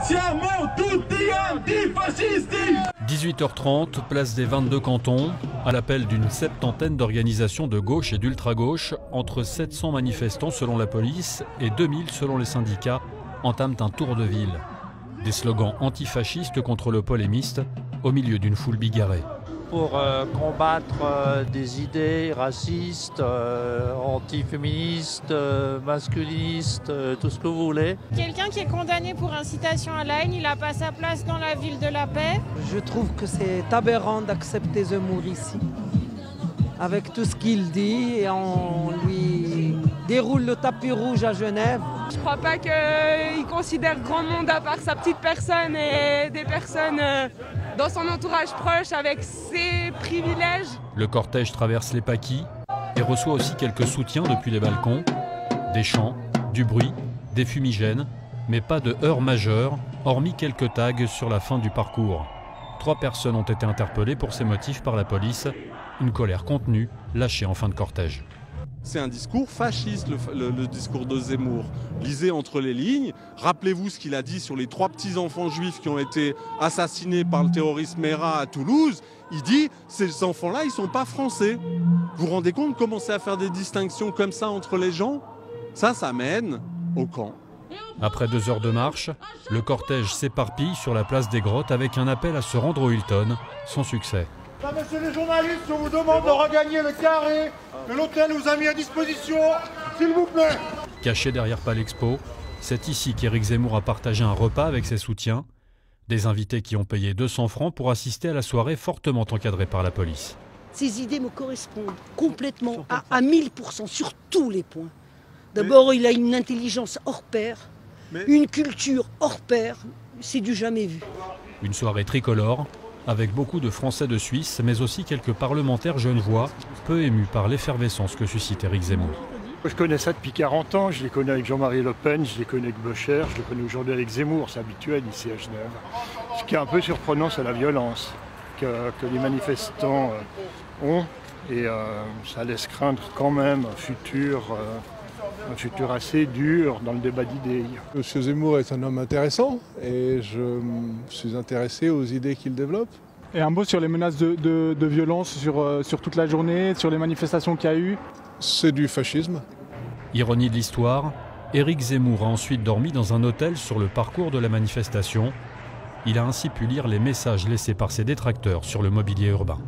Siamo tutti antifascisti. 18h30, place des 22 cantons, à l'appel d'une septantaine d'organisations de gauche et d'ultra-gauche, entre 700 manifestants selon la police et 2000 selon les syndicats, entament un tour de ville. Des slogans antifascistes contre le polémiste, au milieu d'une foule bigarrée. Pour combattre des idées racistes, antiféministes, masculistes, tout ce que vous voulez. Quelqu'un qui est condamné pour incitation à la haine, il n'a pas sa place dans la ville de la paix. Je trouve que c'est aberrant d'accepter Zemmour ici. Avec tout ce qu'il dit, et on lui déroule le tapis rouge à Genève. Je crois pas qu'il considère grand monde à part sa petite personne et des personnes dans son entourage proche avec ses privilèges. Le cortège traverse les paquis et reçoit aussi quelques soutiens depuis les balcons. Des chants, du bruit, des fumigènes, mais pas de heurts majeurs, hormis quelques tags sur la fin du parcours. 3 personnes ont été interpellées pour ces motifs par la police. Une colère contenue, lâchée en fin de cortège. C'est un discours fasciste, le discours de Zemmour. Lisez entre les lignes. Rappelez-vous ce qu'il a dit sur les 3 petits-enfants juifs qui ont été assassinés par le terroriste Mera à Toulouse. Il dit, ces enfants-là, ils ne sont pas français. Vous vous rendez compte, commencer à faire des distinctions comme ça entre les gens? Ça mène au camp. Après 2 heures de marche, le cortège s'éparpille sur la place des Grottes avec un appel à se rendre au Hilton, sans succès. Messieurs les journalistes, on vous demande de regagner le carré que l'hôtel vous a mis à disposition, s'il vous plaît. Caché derrière Palexpo, c'est ici qu'Éric Zemmour a partagé un repas avec ses soutiens, des invités qui ont payé 200 francs pour assister à la soirée fortement encadrée par la police. Ces idées me correspondent complètement à 1000% sur tous les points. D'abord, il a une intelligence hors pair, une culture hors pair, c'est du jamais vu. Une soirée tricolore, avec beaucoup de Français de Suisse, mais aussi quelques parlementaires genevois, peu émus par l'effervescence que suscite Éric Zemmour. Je connais ça depuis 40 ans, je les connais avec Jean-Marie Le Pen, je les connais avec Bocher, je les connais aujourd'hui avec Zemmour, c'est habituel ici à Genève. Ce qui est un peu surprenant, c'est la violence que les manifestants ont, et ça laisse craindre quand même un futur assez dur dans le débat d'idées. Monsieur Zemmour est un homme intéressant et je suis intéressé aux idées qu'il développe. Et un mot sur les menaces de violence sur toute la journée, sur les manifestations qu'il y a eu. C'est du fascisme. Ironie de l'histoire, Éric Zemmour a ensuite dormi dans un hôtel sur le parcours de la manifestation. Il a ainsi pu lire les messages laissés par ses détracteurs sur le mobilier urbain.